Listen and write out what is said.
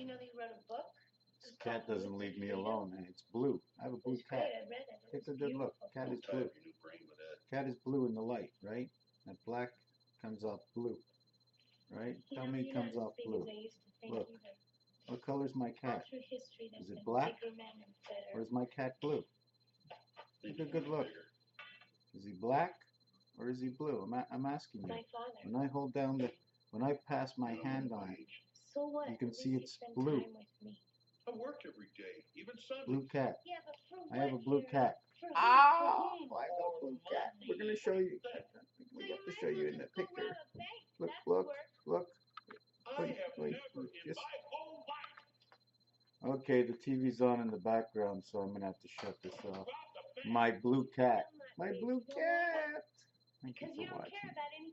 Do you know that you wrote a book? This cat doesn't leave me alone, and it's blue. I have a blue It's great. cat. I read it. Take a It's good look. beautiful. Cat Don't is tie blue. up your new brain with that. Cat is blue in the light, right? That black comes off blue, right? You Tell know, me it you're comes not off as big blue. as I used to think Look. either. What color's my All cat? through history, there's Is it been black? bigger men and better. Or is my cat blue? Think Take a you good can look. bigger. Is he black or is he blue? I'm asking you. My father. When I hold down when I pass my You're hand my on it, age. So what? you can At see least it's you spend blue. time with me. I work every day, even Sundays. blue cat. Yeah, but for what? I have a blue Harry? cat. For who? Ah, For whom? I got a blue cat. We're gonna show you. We have to show you in the picture. Look, look, look. I have Wait, never in just. my whole life Okay, the TV's on in the background, so I'm gonna have to shut this off. robbed a bank. My blue cat. My blue cat. Thank you Because for you don't watching. care about anything.